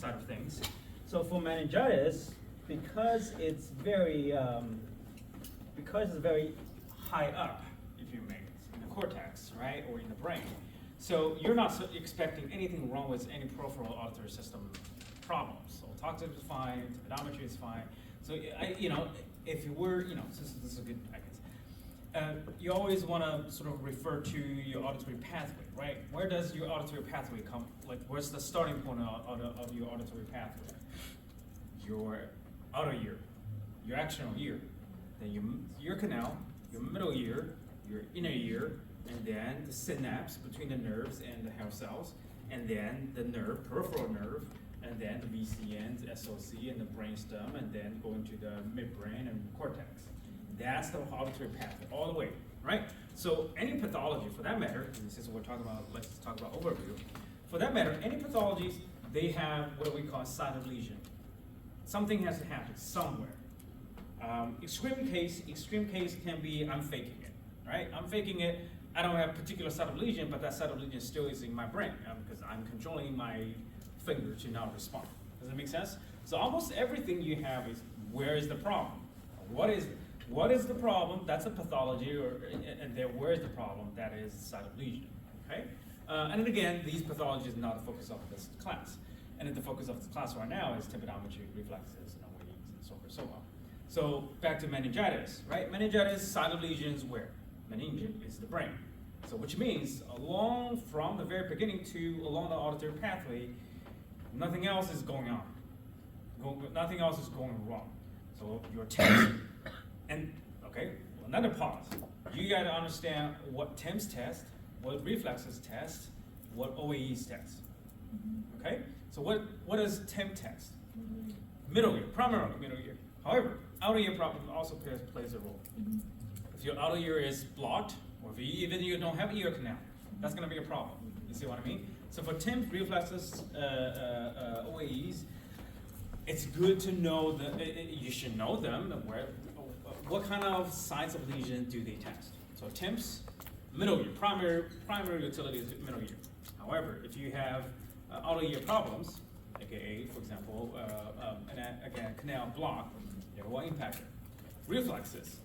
side of things. So for meningitis, because it's very high up, if you may, in the cortex, right, or in the brain. So you're not expecting anything wrong with any peripheral auditory system problems. So otoxin is fine, tympanometry is fine. So if you were, this is a good, I guess. You always want to sort of refer to your auditory pathway, right? Where does your auditory pathway come? Like, where's the starting point of your auditory pathway? Your outer ear, your axonal ear, then your ear canal, your middle ear, your inner ear, and then the synapse between the nerves and the hair cells, and then the nerve, peripheral nerve, and then the VCN, the SOC, and the brainstem, and then going to the midbrain and cortex. That's the auditory pathway all the way, right? So any pathology, for that matter, and since we're talking about, let's talk about overview. For that matter, any pathologies, they have what we call a site of lesion. Something has to happen somewhere. Extreme case can be I'm faking it, right? I'm faking it. I don't have a particular site of lesion, but that site of lesion still is in my brain because I'm controlling my finger to not respond. Does that make sense? So almost everything you have is where is the problem? What is the problem? That's a pathology, and then where is the problem? That is site of lesion. Okay. And then again, these pathologies are not the focus of this class. And then the focus of this class right now is tympanometry, reflexes, and OAEs, and so forth, so on. So back to meningitis, right? Meningitis, site of lesions where? Meninge is the brain. So which means along from the very beginning to along the auditory pathway, nothing else is going on. Nothing else is going wrong. So your TIMS, and okay, another pause. You got to understand what TIMS test, what reflexes test, what OAEs test. Okay? So what does TIM test? Middle ear, primarily middle ear. However, outer ear problem also plays a role. If your outer ear is blocked, or if even you don't have ear canal, that's going to be a problem. You see what I mean? So for TIMS, reflexes, OAEs, it's good to know you should know them. What kind of sites of lesion do they test? So TIMS, middle ear, primary utility is middle ear. However, if you have outer ear problems, aka, for example, again, canal block, it will impact it. Reflexes,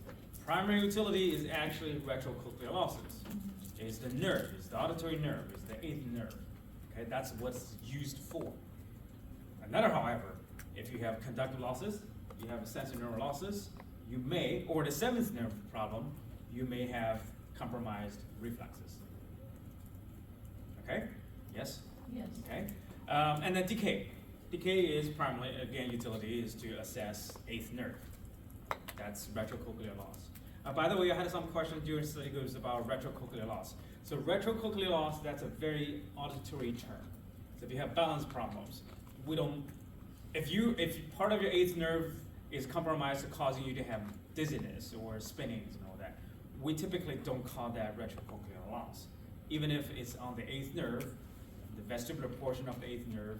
primary utility is actually retrocochlear losses. It's the nerve, it's the auditory nerve, it's the eighth nerve. Okay, that's what it's used for. Another, however, if you have conductive losses, you have sensory neural losses, you may, or the seventh nerve problem, you may have compromised reflexes. Okay? Yes? Yes. Okay. And then decay. Decay is primarily, again, utility is to assess eighth nerve. That's retrocochlear loss. By the way, I had some questions during study groups about retrocochlear loss. So retrocochlear loss, that's a very auditory term. So if you have balance problems, we don't, if part of your eighth nerve is compromised causing you to have dizziness or spinnings and all that, we typically don't call that retrocochlear loss. Even if it's on the eighth nerve, the vestibular portion of the eighth nerve,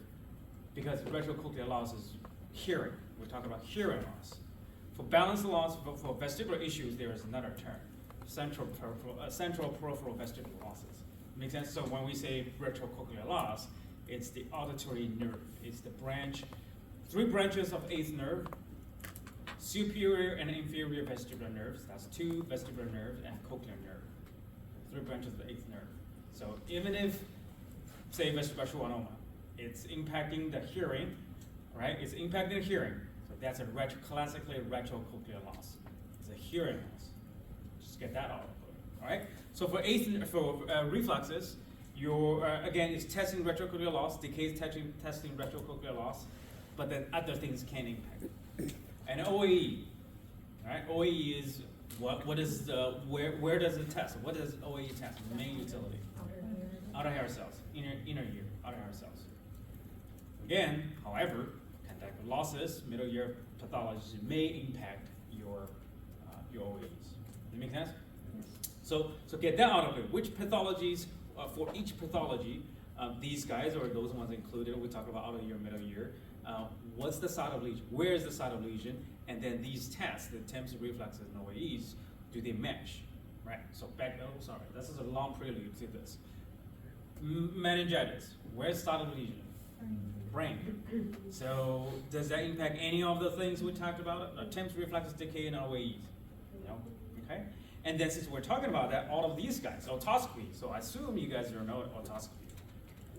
because retrocochlear loss is hearing. We're talking about hearing loss. For balance loss, for vestibular issues, there is another term, central peripheral vestibular losses. Makes sense? So when we say retrocochlear loss, it's the auditory nerve. It's the branch, three branches of eighth nerve, superior and inferior vestibular nerves. That's two vestibular nerves and cochlear nerve. Three branches of the eighth nerve. So even if, say, vestibular schwannoma, it's impacting the hearing, right? It's impacting the hearing. So that's a classically retrocochlear loss. It's a hearing loss. Just get that out of it, all right? So for reflexes, again, it's testing retrocochlear loss, decay is testing retrocochlear loss, but then other things can impact it. And OAE, right? OAE is where does it test? What does OAE test? Main utility. Outer hair cells, inner ear, outer hair cells. Again, however, conductive losses, middle ear pathologies may impact your OAEs. Does that make sense? Yes. So get that out of it. Which pathologies, for each pathology, these guys or those ones included, we talk about outer ear, middle ear, what's the site of lesion? Where is the site of lesion? And then these tests, the TIMS, reflexes, and OAEs, do they match? Right? So this is a long prelude to this. Meningitis, where's site of lesion? Brain. So does that impact any of the things we talked about? Attempts, reflexes, decay, and OAEs? No? Okay? And then since we're talking about that, all of these guys, otoscopy, so I assume you guys don't know otoscopy.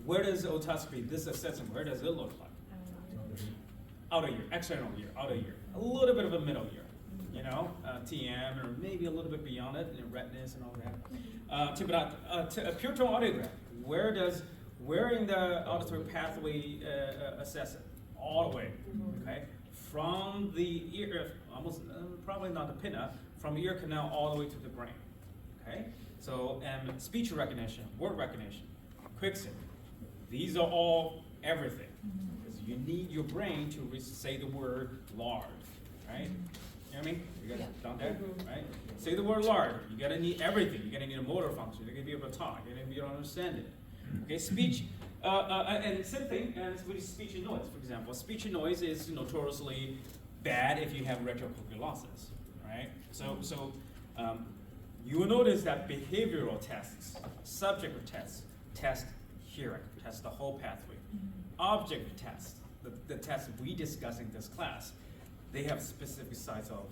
Where does otoscopy, this assessment, where does it look like? Outer ear, external ear, outer ear. A little bit of a middle ear, you know, TM, or maybe a little bit beyond it, and retinas and all that. A pure tone audiogram, where in the auditory pathway assess it? All the way, okay? From the ear, almost, probably not the pinna, from the ear canal all the way to the brain, okay? So, speech recognition, word recognition, quicksand, these are all everything. Because you need your brain to say the word lard, right? You know what I mean? You guys done that, right? Say the word lard, you gotta need everything. You gotta need a motor function, you gotta be able to talk, you gotta be able to understand it. Okay, speech, and same thing as with speech and noise, for example. Speech and noise is notoriously bad if you have retrocochlear losses, right? So you will notice that behavioral tests, subjective tests, test hearing, test the whole pathway. Objective tests, the tests we discuss in this class, they have specific sites of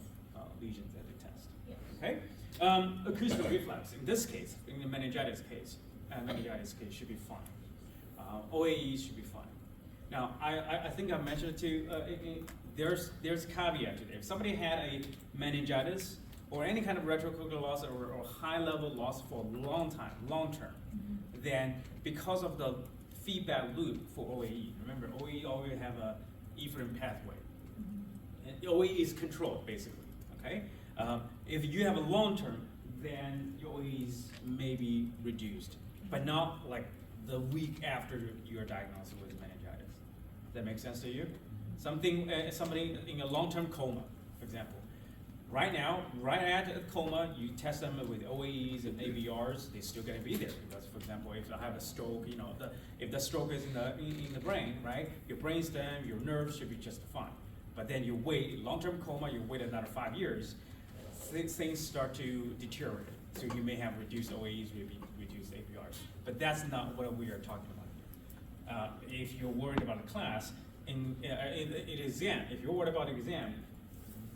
lesions that they test. Okay? Acoustic reflex, in this case, in the meningitis case should be fine. OAE should be fine. Now, I think I mentioned it too, there's a caveat to it. If somebody had a meningitis or any kind of retrocochlear loss or high level loss for a long time, long term, then because of the feedback loop for OAE, remember OAE always have a efferent pathway. And OAE is controlled basically, okay? If you have a long term, then your OAEs may be reduced, but not like the week after you are diagnosed with meningitis. Does that make sense to you? Somebody in a long-term coma, for example. Right now, right at a coma, you test them with OAEs and AVRs, they're still gonna be there. Because, for example, if I have a stroke, if the stroke is in the brain, right? Your brainstem, your nerves should be just fine. But then you wait, long-term coma, you wait another 5 years, things start to deteriorate. So you may have reduced OAEs, reduced AVRs. But that's not what we are talking about here. If you're worried about a class, in exam, if you're worried about exam,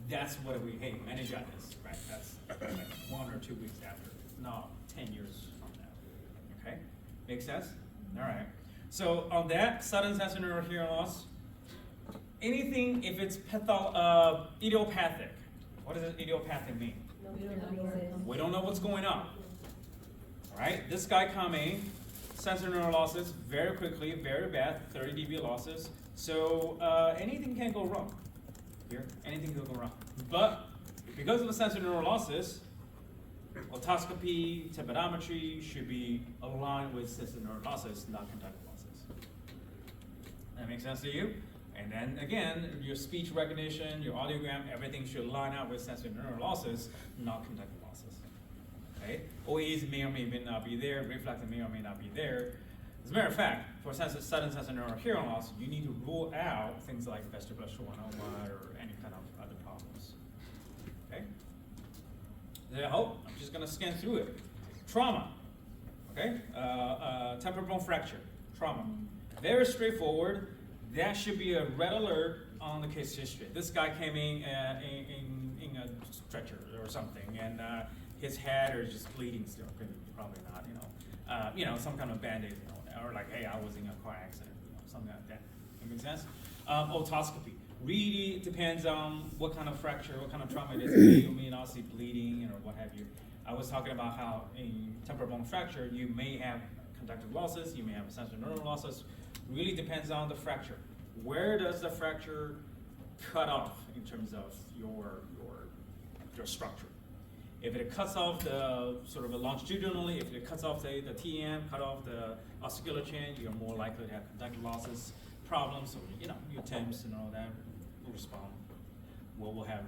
that's what hey, meningitis, right? That's like 1 or 2 weeks after, not 10 years from now. Okay? Make sense? All right. So on that, sudden sensorineural hearing loss, anything if it's idiopathic, what does idiopathic mean? We don't know what's going on. All right? This guy coming, sensorineural losses very quickly, very bad, 30 dB losses. So anything can go wrong. Here, anything can go wrong. But because of the sensorineural losses, otoscopy, tympanometry should be aligned with sensorineural losses, not conductive losses. That makes sense to you? And then again, your speech recognition, your audiogram, everything should line up with sensorineural losses, not conductive losses. Okay? OAEs may or may not be there, reflex may or may not be there. As a matter of fact, for sudden sensorineural hearing loss, you need to rule out things like vestibular schwannoma or any kind of other problems. Okay? I hope. I'm just going to scan through it. Trauma. Okay? Temporal bone fracture. Trauma. Very straightforward. That should be a red alert on the case history. This guy came in a stretcher or something, and his head is just bleeding still. Probably not, some kind of band-aid, or like, hey, I was in a car accident, something like that. That makes sense? Otoscopy really depends on what kind of fracture, what kind of trauma it is. You may not see bleeding or what have you. I was talking about how in temporal bone fracture, you may have conductive losses, you may have sensorineural losses. Really depends on the fracture. Where does the fracture cut off in terms of your structure? If it cuts off the sort of longitudinally, if it cuts off the TM, cut off the ossicular chain, you're more likely to have conductive losses, problems, so your TEMS and all that will respond. We'll have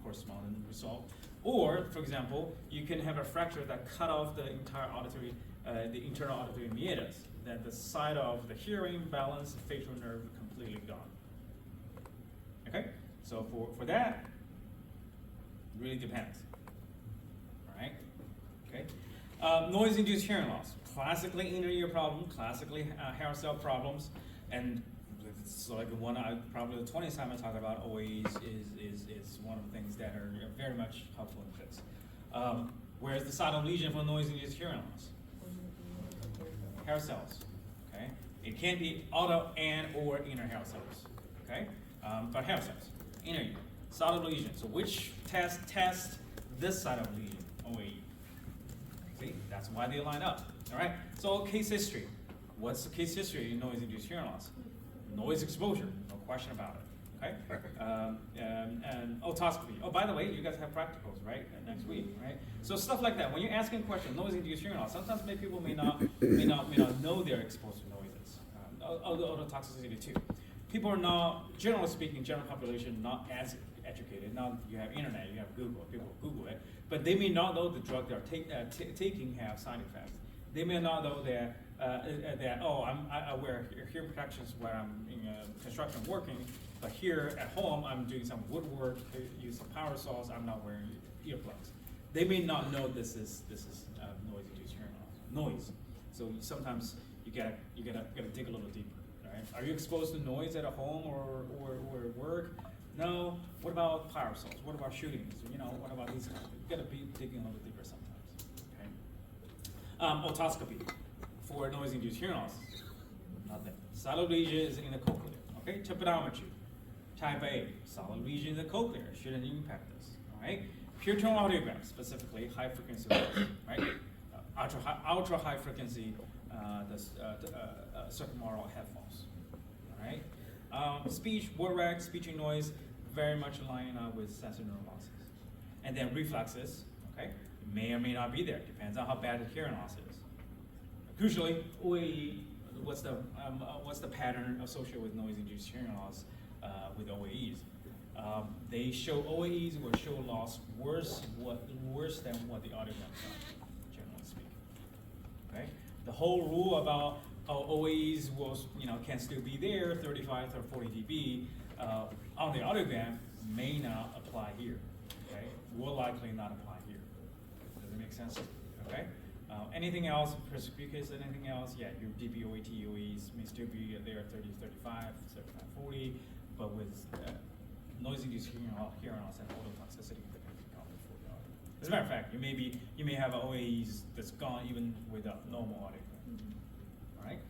corresponding result. Or, for example, you can have a fracture that cut off the entire auditory, the internal auditory meatus, that the side of the hearing, balance, facial nerve completely gone. Okay? So for that, really depends. All right? Okay? Noise-induced hearing loss. Classically inner ear problem, classically hair cell problems. And it's like probably the 20th time I talk about OAEs is one of the things that are very much helpful in this. Whereas the silent lesion for noise-induced hearing loss, hair cells, okay? It can be outer and or inner hair cells, okay? But hair cells, inner ear, silent lesion. So which test this side of lesion, OAE? See, that's why they line up, all right? So case history. What's the case history in noise-induced hearing loss? Noise exposure, no question about it, okay? And otoscopy. Oh, by the way, you guys have practicals, right, next week, right? So stuff like that. When you're asking questions, noise-induced hearing loss, sometimes people may not know they're exposed to noises. Ototoxicity too. People are not, generally speaking, general population, not as educated. Now you have internet, you have Google, people Google it, but they may not know the drug they're taking have side effects. They may not know that I wear hearing protections when I'm in construction working, but here at home I'm doing some woodwork, use some power saws. I'm not wearing earplugs. They may not know this is noise-induced hearing loss. Noise. So sometimes you gotta dig a little deeper. Right? Are you exposed to noise at a home or at work? No. What about power saws? What about shootings? What about these kinds of things? You gotta be digging a little deeper sometimes. Okay. Otoscopy for noise-induced hearing loss. Nothing. Solid lesion is in the cochlea. Okay. Tympanometry. Type A. Solid lesion in the cochlea shouldn't impact this. All right. Pure tone audiogram, specifically high frequency, right? Ultra high frequency, circumaural headphones. All right. Speech, word rag, speech and noise, very much lining up with sensory nerve losses. And then reflexes, okay, may or may not be there, depends on how bad the hearing loss is. Crucially, OAE, what's the pattern associated with noise-induced hearing loss with OAEs? They show OAEs will show loss worse than what the audiograms are, generally speaking. Okay, the whole rule about OAEs will can still be there, 35 or 40 dB on the audiogram may not apply here. Okay, will likely not apply here. Does it make sense? Okay. Anything else, presbycuous, anything else? Yeah, your DBOAT OAEs may still be there, 30, 35, 35, 40, but with noise-induced hearing loss and ototoxicity, they can be gone before the audio. As a matter of fact, you may have OAEs that's gone even without normal audio. All right.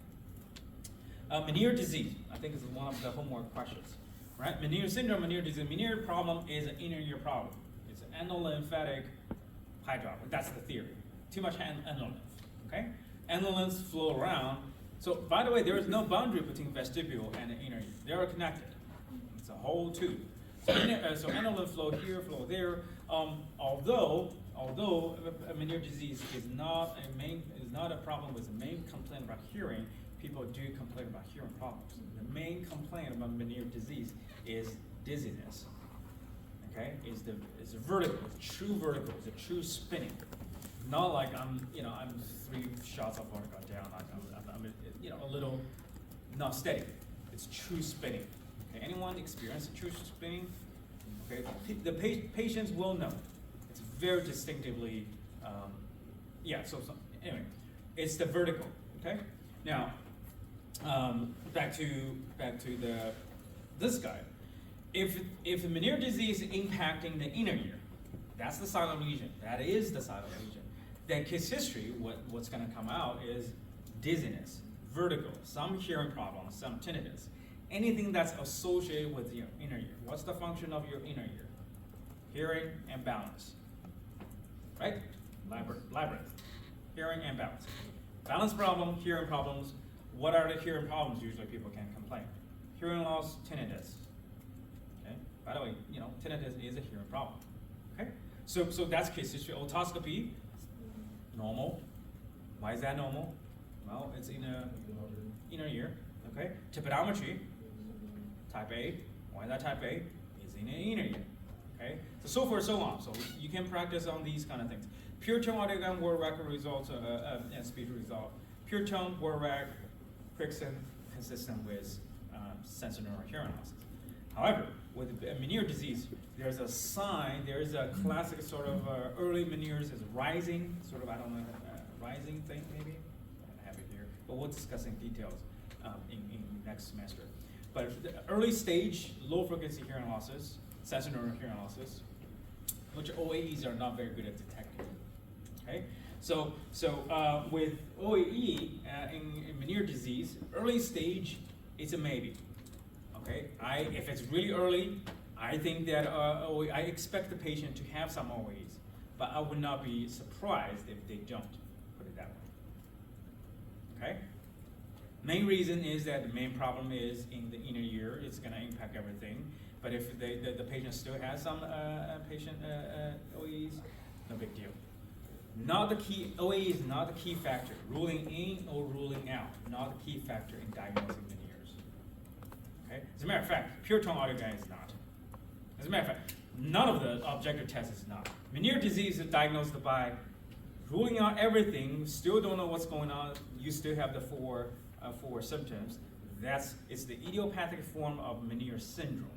Meniere disease, I think is one of the homework questions. Right? Meniere syndrome, Meniere disease. Meniere problem is an inner ear problem. It's an endolymphatic hydropathy. That's the theory. Too much endolymph. Okay? Endolymphs flow around. So, by the way, there is no boundary between vestibule and the inner ear. They are connected. It's a whole tube. So endolymph flow here, flow there. Although Meniere disease is not a problem with the main complaint about hearing, people do complain about hearing problems. The main complaint about Meniere disease is dizziness. Okay, is the vertigo, it's true vertigo, it's a true spinning. Not like I'm 3 shots of vertigo down. I'm a little not steady. It's true spinning. Okay, anyone experience true spinning? Okay, the patients will know. It's very distinctively, So anyway, it's the vertigo. Okay, now back to this guy. If the Meniere disease is impacting the inner ear, that's the silent lesion. That is the silent lesion. Then case history, what's going to come out is dizziness, vertigo, some hearing problems, some tinnitus. Anything that's associated with your inner ear. What's the function of your inner ear? Hearing and balance. Right? Labyrinth. Hearing and balance. Balance problem, hearing problems. What are the hearing problems usually people can complain? Hearing loss, tinnitus. Okay? By the way, tinnitus is a hearing problem. Okay? So that's case history. Otoscopy, normal. Why is that normal? Well, it's in a inner ear. Okay? Tympanometry, type A. Why is that type A? It's in an inner ear. Okay? So forth, so on. So you can practice on these kind of things. Pure tone audiogram word record results and speech result. Pure tone word rec, consistent with sensorineural hearing losses. However, with Meniere disease, there's a sign. There is a classic sort of early Meniere's is rising, sort of rising thing maybe. I don't have it here, but we'll discuss in details in next semester. But the early stage, low frequency hearing losses, sensorineural hearing losses, which OAEs are not very good at detecting. Okay, so with OAE in Meniere's disease, early stage, it's a maybe. Okay, if it's really early, I think that I expect the patient to have some OAEs, but I would not be surprised if they don't. Put it that way. Okay. Main reason is that the main problem is in the inner ear. It's going to impact everything. But if the patient still has some OAEs, no big deal. Not the key, OAE is not the key factor. Ruling in or ruling out, not the key factor in diagnosing Meniere's. Okay? As a matter of fact, pure tone audiogram is not. As a matter of fact, none of the objective tests is not. Meniere's disease is diagnosed by ruling out everything, still don't know what's going on, you still have the four symptoms. It's the idiopathic form of Meniere's syndrome.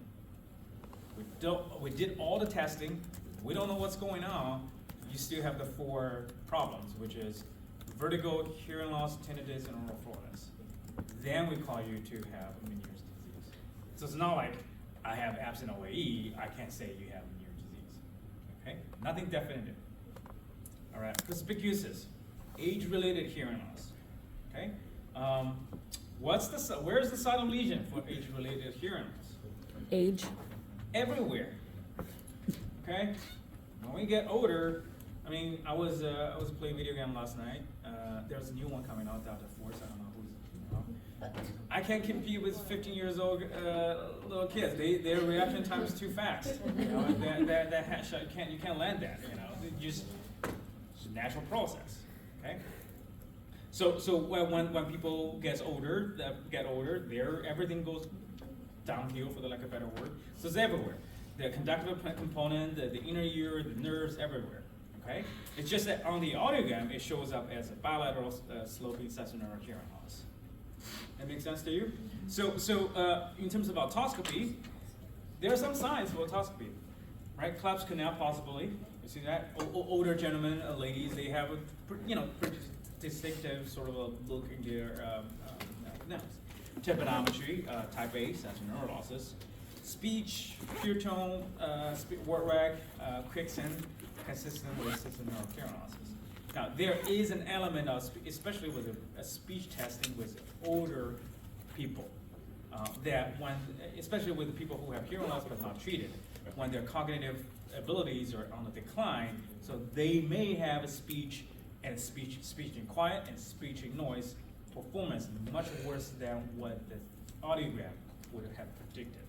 We did all the testing, we don't know what's going on, you still have the 4 problems, which is vertigo, hearing loss, tinnitus, and oral fullness. Then we call you to have Meniere's disease. So it's not like I have absent OAE, I can't say you have Meniere's disease. Okay? Nothing definitive. All right, conspicuous, age-related hearing loss. Okay? Where's the site of lesion for age-related hearing loss? Age. Everywhere. Okay? When we get older, I mean, I was playing video game last night. There's a new one coming out, Delta Force. I don't know who's. I can't compete with 15 years old little kids. Their reaction time is too fast. You know, that headshot you can't land that. You know, it's a natural process. Okay. So when people get older, everything goes downhill, for the lack of a better word. So it's everywhere. The conductive component, the inner ear, the nerves, everywhere. Okay? It's just that on the audiogram, it shows up as a bilateral sloping sensorineural hearing loss. That makes sense to you? So in terms of otoscopy, there are some signs for otoscopy, right? Cleft canal possibly. You see that? Older gentlemen, ladies, they have a pretty distinctive sort of a look in their nose. Tympanometry, type A, sensorineural losses. Speech, pure tone, word rag, quicksand, consistent with sensorineural hearing losses. Now, there is an element of, especially with a speech testing with older people, that when, especially with the people who have hearing loss but not treated, when their cognitive abilities are on the decline, so they may have a speech in quiet and speech in noise performance much worse than what the audiogram would have predicted.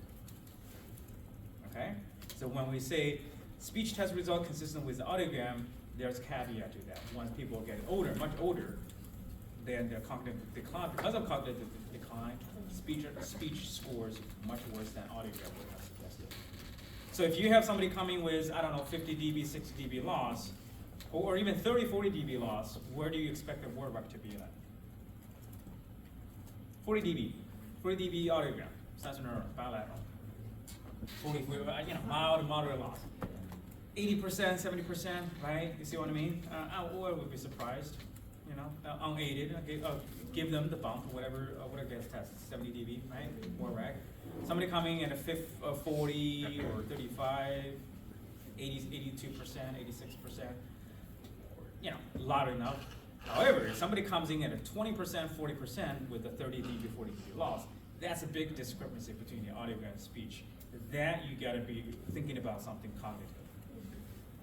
Okay? So when we say speech test result consistent with the audiogram, there's a caveat to that. Once people get older, much older, then their cognitive decline, because of cognitive decline, speech scores much worse than audiogram would have suggested. So if you have somebody coming with, I don't know, 50 dB, 60 dB loss, or even 30, 40 dB loss, where do you expect the word rec to be at? 40 dB audiogram, sensorineural, bilateral. 40, mild to moderate loss. 80%, 70%, right? You see what I mean? I would be surprised, unaided. Okay, give them the bump, whatever gets tested, 70 dB, right? More rag. Somebody coming in a 40 or 35, 80, 82%, 86%, loud enough. However, if somebody comes in at a 20%, 40% with a 30 dB, 40 dB loss, that's a big discrepancy between the audiogram and speech. That you gotta be thinking about something cognitive.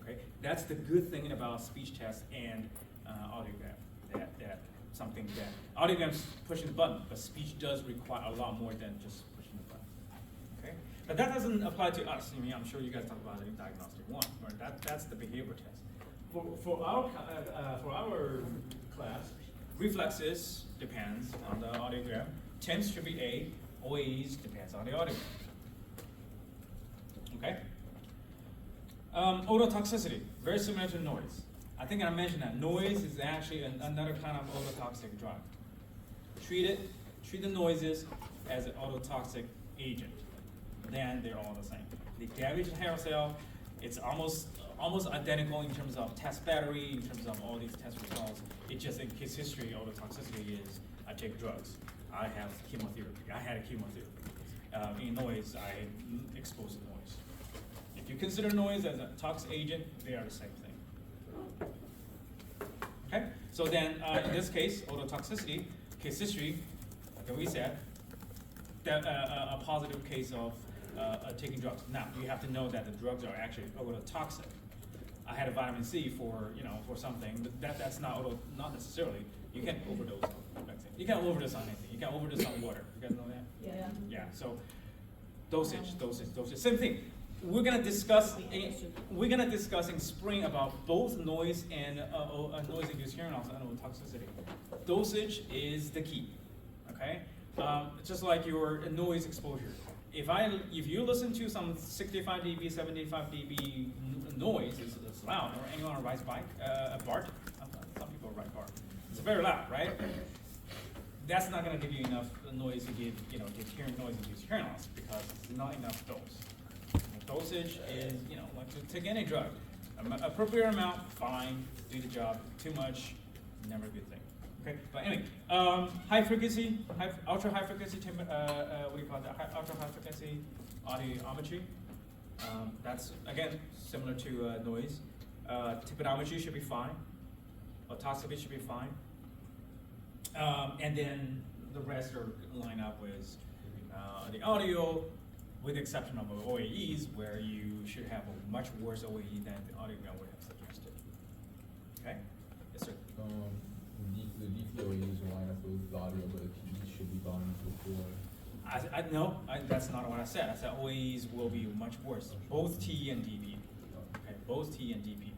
Okay, that's the good thing about speech test and audiogram. That something that audiogramm's pushing the button, but speech does require a lot more than just pushing the button. Okay, but that doesn't apply to us. I mean, I'm sure you guys talk about it in diagnostic 1, right? That's the behavior test. For our class, reflexes depends on the audiogram. Temps should be A. OAEs depends on the audiogram. Okay. Ototoxicity, very similar to noise. I think I mentioned that noise is actually another kind of ototoxic drug. Treat the noises as an ototoxic agent. Then they're all the same. They damage the hair cell. It's almost identical in terms of test battery, in terms of all these test results. It just, in case history, ototoxicity is I take drugs. I have chemotherapy. I had a chemotherapy. In noise, I exposed to noise. If you consider noise as a toxic agent, they are the same thing. Okay, so then in this case, ototoxicity, case history, like we said, that a positive case of taking drugs. Now, you have to know that the drugs are actually ototoxic. I had a vitamin C for something. That's not necessarily. You can't overdose on vaccine. You can't overdose on anything. You can't overdose on water. You guys know that? Yeah. Yeah. So dosage. Same thing. We're gonna discuss in spring about both noise and noise-induced hearing loss and ototoxicity. Dosage is the key. Okay. Just like your noise exposure. If you listen to some 65 dB, 75 dB noise, it's loud, or anyone rides bike, BART, some people ride BART. It's very loud, right? That's not going to give you enough noise to give hearing noise-induced hearing loss because it's not enough dose. The dosage is, like to take any drug, appropriate amount, fine, do the job. Too much, never a good thing. Okay, but anyway, high frequency, ultra high frequency, what do you call that? Ultra high frequency audiometry. That's again similar to noise. Tympanometry should be fine. Otoscopy should be fine. And then the rest are line up with the audio, with the exception of OAEs, where you should have a much worse OAE than the audiogram would have suggested. Okay? Yes, sir. The DPOAs line up with the audio, but the TEs should be gone before. No, that's not what I said. I said OAEs will be much worse, both TE and DP. Okay, both TE and DP.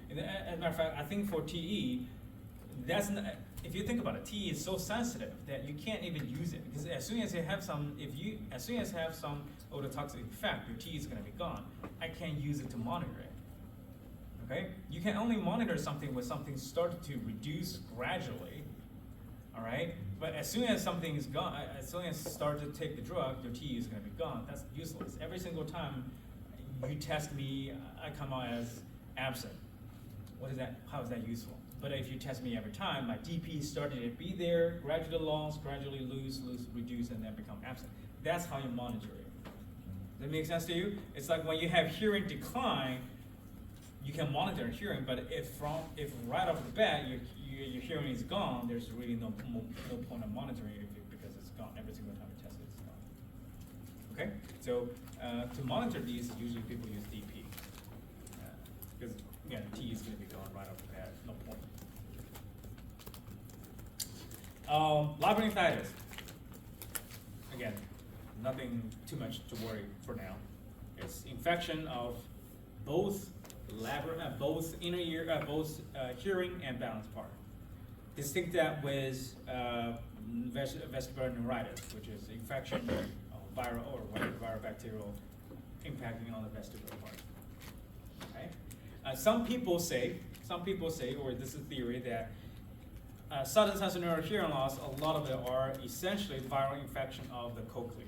And as a matter of fact, I think for TE, that's not, if you think about it, TE is so sensitive that you can't even use it because as soon as you have some, ototoxic effect, your TE is going to be gone. I can't use it to monitor it. Okay? You can only monitor something when something started to reduce gradually, all right? But as soon as something is gone, as soon as you start to take the drug, your TE is going to be gone. That's useless. Every single time you test me, I come out as absent. What is that? How is that useful? But if you test me every time, my DP started to be there, gradually lost, gradually lose, reduce, and then become absent. That's how you monitor it. Does that make sense to you? It's like when you have hearing decline, you can monitor hearing, but if right off the bat your hearing is gone, there's really no point of monitoring it because it's gone every single time you test it. It's gone. Okay, so to monitor these, usually people use DP because again, T is going to be gone right off the bat. No point. Labyrinthitis. Again, nothing too much to worry for now. It's infection of both inner ear, both hearing and balance part. Distinct that with vestibular neuritis, which is infection of viral or viral bacterial impacting on the vestibular part. Okay. Some people say, or this is theory that sudden sensorineural hearing loss, a lot of it are essentially viral infection of the cochlea.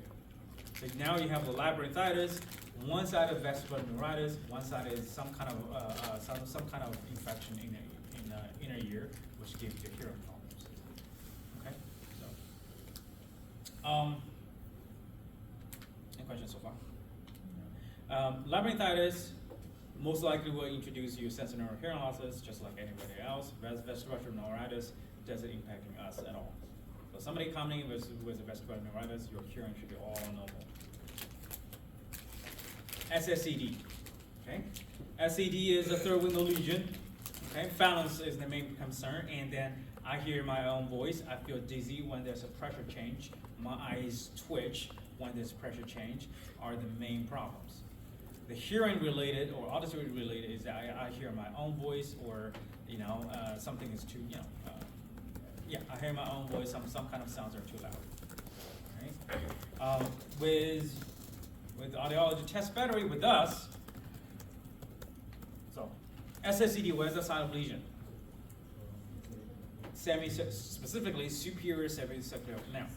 So now you have the labyrinthitis. One side of vestibular neuritis, one side is some kind of infection in the inner ear, which gives you hearing problems. Okay, so any questions so far? Labyrinthitis most likely will introduce you sensorineural hearing losses, just like anybody else. Vestibular neuritis doesn't impacting us at all. So somebody coming in with a vestibular neuritis, your hearing should be all normal. SSED, okay? SED is a third window lesion, okay? Balance is the main concern, and then I hear my own voice. I feel dizzy when there's a pressure change. My eyes twitch when there's pressure change are the main problems. The hearing related or auditory related is that I hear my own voice or, something is too, I hear my own voice, some kind of sounds are too loud, right? With the audiology test battery with us, so SSED, what is the sign of lesion? Specifically superior semicircular canal.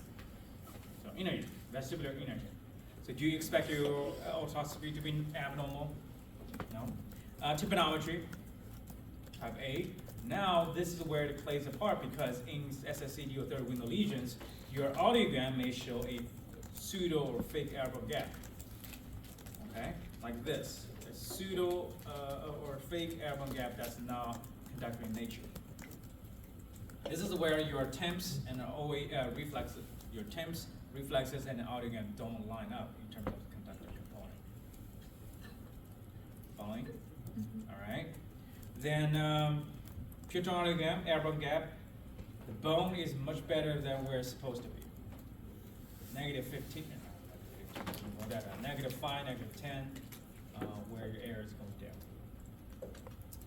So inner ear, vestibular inner ear. So do you expect your otoscopy to be abnormal? No. Tympanometry, type A. Now this is where it plays a part because in SSED or third window lesions, your audiogram may show a pseudo or fake error gap. Okay, like this, a pseudo or fake error gap that's not conductive in nature. This is where your temps and reflexes, your temps, reflexes, and the audiogram don't line up in terms of conductive component. Following? All right. Then pure audiogram, error gap. The bone is much better than where it's supposed to be. -15, -5, -10, where your error is going down.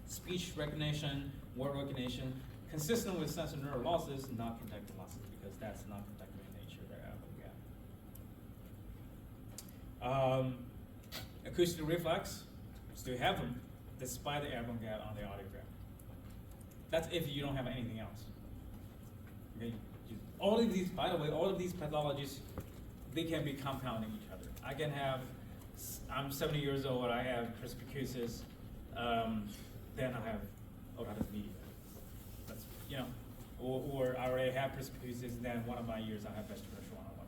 Speech recognition, word recognition, consistent with sensory neural losses, not conductive losses, because that's not conductive in nature, the error gap. Acoustic reflex, still have them, despite the error gap on the audiogram. That's if you don't have anything else. Okay? All of these, by the way, all of these pathologies, they can be compounding each other. I can have, I'm 70 years old, I have presbycusis, then I have otitis media. That's, you know, or I already have presbycusis, then one of my years I have vestibular schwannoma.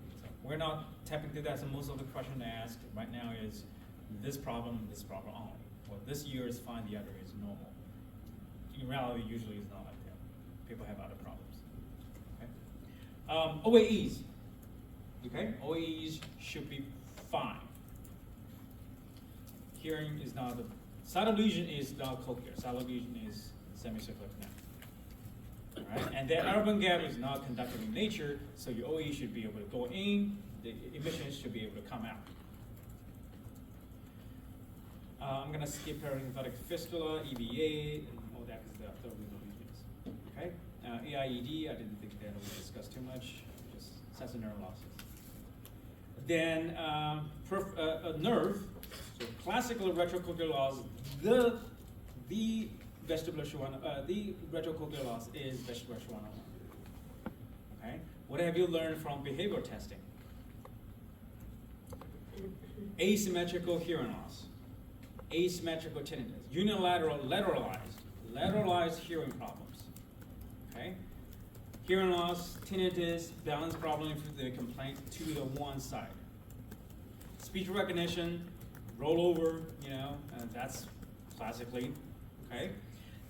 So we're not tapping into that, so most of the question asked right now is this problem only. Well, this year is fine, the other is normal. In reality, usually it's not like that. People have other problems. Okay? OAEs. Okay? OAEs should be fine. Hearing is not the, sidal lesion is not cochlear. Sidal lesion is semicircular canal. All right? And the urban gap is not conductive in nature, so your OAE should be able to go in, the emissions should be able to come out. I'm going to skip paralymphatic fistula, EVA, and all that because the third lesions. Okay? AIED, I didn't think that we discussed too much, just sensory neural losses. Then nerve, so classical retrocochlear loss, the vestibular schwannoma, the retrocochlear loss is vestibular schwannoma. Okay? What have you learned from behavioral testing? Asymmetrical hearing loss. Asymmetrical tinnitus, unilateral, lateralized hearing problems. Okay? Hearing loss, tinnitus, balance problem if the complaint to the one side. Speech recognition, rollover, you know, that's classically, okay?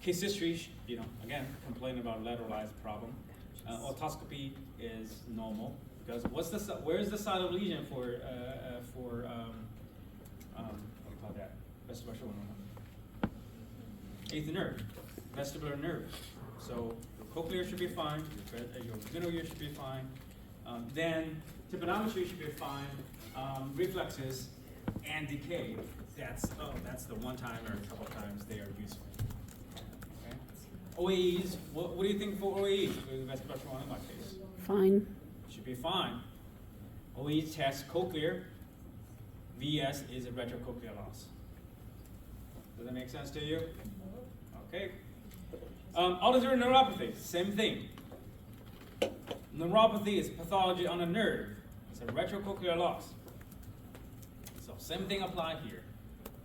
Case history, you know, again, complain about lateralized problem. Otoscopy is normal because where's the side of lesion for what do you call that? Vestibular schwannoma. Eighth nerve, vestibular nerve. So your cochlear should be fine, your middle ear should be fine. Then tympanometry should be fine. Reflexes and decay. That's the one time or a couple times they are useful. Okay. OAEs. What do you think for OAEs with vestibular schwannoma case? Fine. Should be fine. OAE test cochlear. VS is a retrocochlear loss. Does that make sense to you? Okay. Auditory neuropathy, same thing. Neuropathy is pathology on the nerve. It's a retrocochlear loss. So same thing apply here.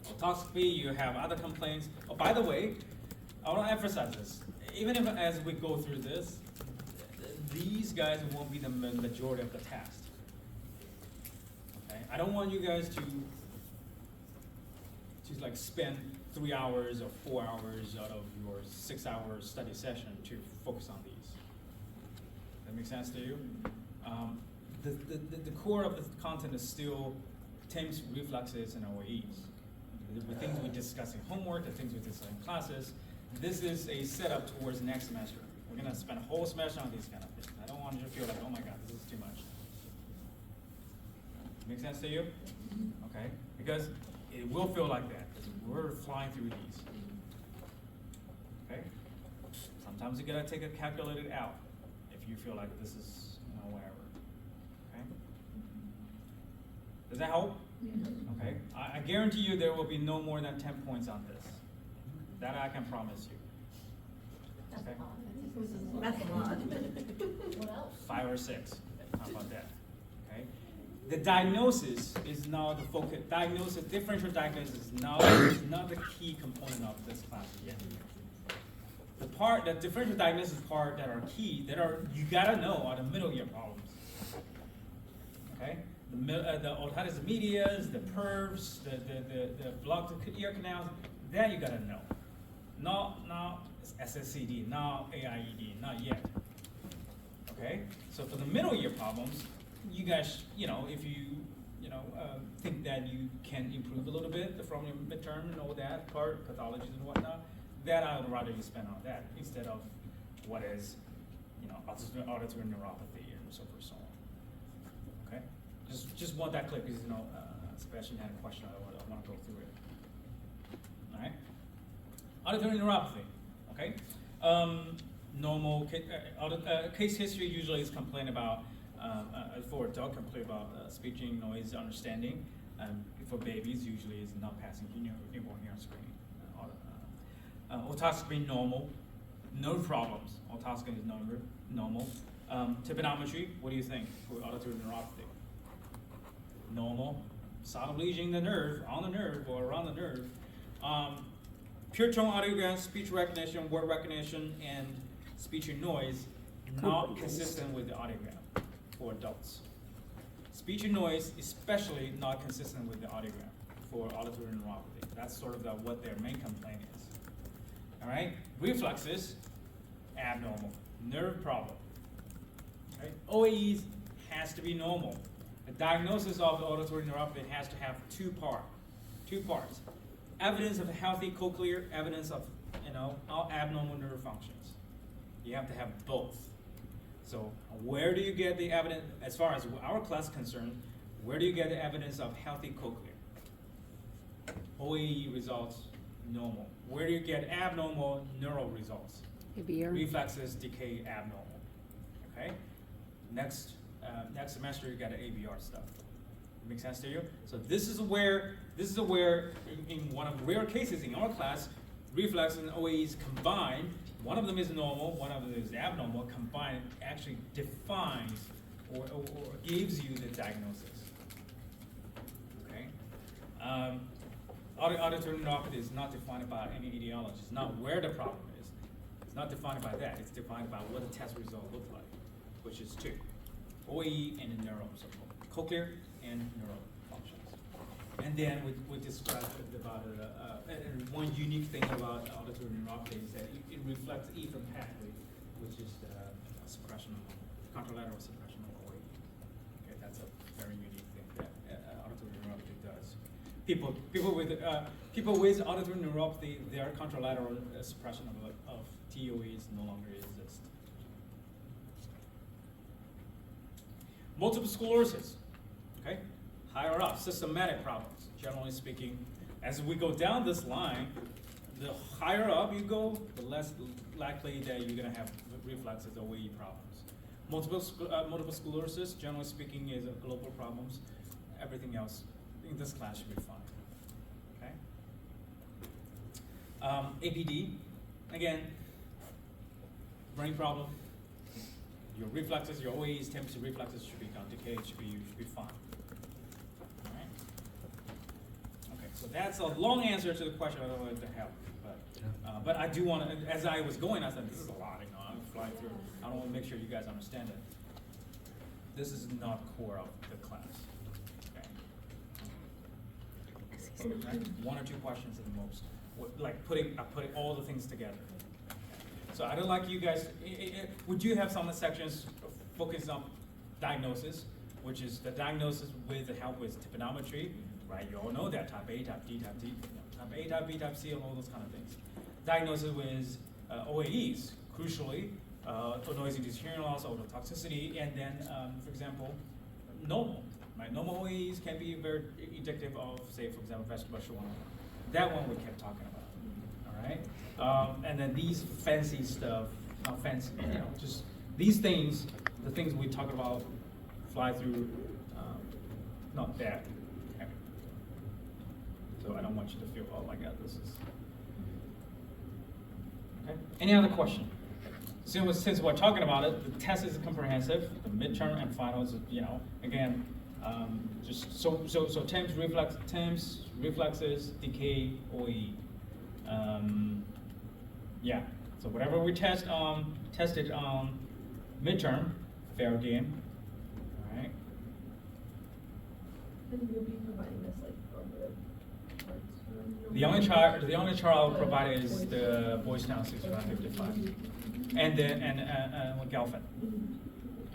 Otoscopy, you have other complaints. Oh, by the way, I want to emphasize this. Even if as we go through this, these guys won't be the majority of the test. Okay? I don't want you guys to like spend 3 hours or 4 hours out of your 6-hour study session to focus on these. That make sense to you? The core of the content is still TIMS, reflexes, and OAEs. The things we discuss in homework, the things we discuss in classes. This is a setup towards next semester. We're going to spend a whole semester on these kind of things. I don't want you to feel like, oh my God, this is too much. Make sense to you? Okay? Because it will feel like that, because we're flying through these. Okay? Sometimes you gotta take a calculated out if you feel like this is, you know, whatever. Okay? Does that help? Yeah. Okay? I guarantee you there will be no more than 10 points on this. That I can promise you. Okay? That's a lot. What else? 5 or 6. How about that? Okay? The diagnosis is now the focus. Diagnosis, differential diagnosis is not the key component of this class yet. The part, the differential diagnosis part that are key, you gotta know are the middle ear problems. Okay? The otitis medias, the pervs, the blocked ear canals, that you gotta know. Not SSCD, not AIED, not yet. Okay? So for the middle ear problems, you guys, if you think that you can improve a little bit from your midterm and all that part, pathologies and whatnot, that I would rather you spend on that instead of what is, auditory neuropathy and so forth, so on. Okay? Just want that clear because, Sebastian had a question, I want to go through it. All right? Auditory neuropathy, okay? Normal case history usually is complaint about, for adult, complaint about speaking, noise, understanding. For babies, usually is not passing newborn hearing screening. Otoscopy normal. No problems. Otoscopy is normal. Tympanometry, what do you think for auditory neuropathy? Normal. Solid lesion in the nerve, on the nerve or around the nerve. Pure tone audiogram, speech recognition, word recognition, and speech and noise not consistent with the audiogram for adults. Speech and noise especially not consistent with the audiogram for auditory neuropathy. That's sort of what their main complaint is. All right, reflexes, abnormal, nerve problem. Right? OAEs has to be normal. The diagnosis of the auditory neuropathy has to have two parts. Evidence of healthy cochlear, evidence of abnormal nerve functions. You have to have both. So where do you get the evidence, as far as our class is concerned, where do you get the evidence of healthy cochlear? OAE results, normal. Where do you get abnormal neural results? ABR. Reflexes, decay, abnormal. Okay? Next semester you got the ABR stuff. Make sense to you? So this is where in one of the rare cases in our class, reflex and OAEs combined, one of them is normal, one of them is abnormal, combined actually defines or gives you the diagnosis. Okay? Auditory neuropathy is not defined by any etiology. It's not where the problem is. It's not defined by that. It's defined by what the test result look like, which is two. OAE and the neural, so cochlear and neural functions. And then we described about one unique thing about auditory neuropathy is that it reflects ether pathway, which is the suppression of contralateral suppression of OAE. Okay, that's a very unique thing that auditory neuropathy does. People with auditory neuropathy, their contralateral suppression of TOEs no longer exist. Multiple sclerosis, okay? Higher up, systematic problems, generally speaking. As we go down this line, the higher up you go, the less likely that you're gonna have reflexes or OAE problems. Multiple sclerosis, generally speaking, is a global problems. Everything else in this class should be fine, okay? APD, again, brain problem. Your reflexes, your OAEs, temperature reflexes should be gone. Decay should be fine. All right. Okay, so that's a long answer to the question. I don't know if that helped, but I do want to. As I was going, I said this is a lot. I'm flying through. I want to make sure you guys understand it. This is not core of the class. Okay. Okay. One or two questions at the most. Like putting all the things together. So I don't like you guys, would you have some sections focused on diagnosis, which is the diagnosis with the help with tympanometry, right? You all know that, type A, type D, type D, type A, type B, type C, and all those kind of things. Diagnosis with OAEs, crucially, noise-induced hearing loss, ototoxicity, and then, for example, normal, right? Normal OAEs can be very indicative of, say, for example, vestibular one. That one we kept talking about. Right? And then these fancy stuff, not fancy, just these things, the things we talk about, fly through, not that heavy. So I don't want you to feel, oh my God, this is. Okay. Any other question? Since we're talking about it, the test is comprehensive. The midterm and finals, again, just so TIMS, reflexes, decay, OAE. Yeah, So whatever we tested midterm, fair game, all right? And you'll be providing this like on the parts. The only chart I'll provide is the Boys Town 6555, and then with Galphin.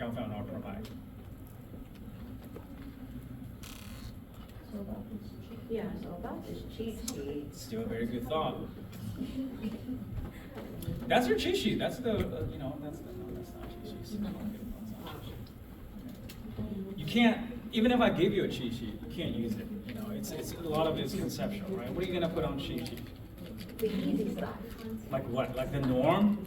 Galphin I'll provide. So about this cheat. Yeah, so about this cheat sheet. Still a very good thought. That's your cheat sheet. That's the that's not cheat sheet. You can't, even if I give you a cheat sheet, you can't use it. You know, it's a lot of it's conceptual, right? What are you gonna put on cheat sheet? The easy stuff. Like what? Like the norm?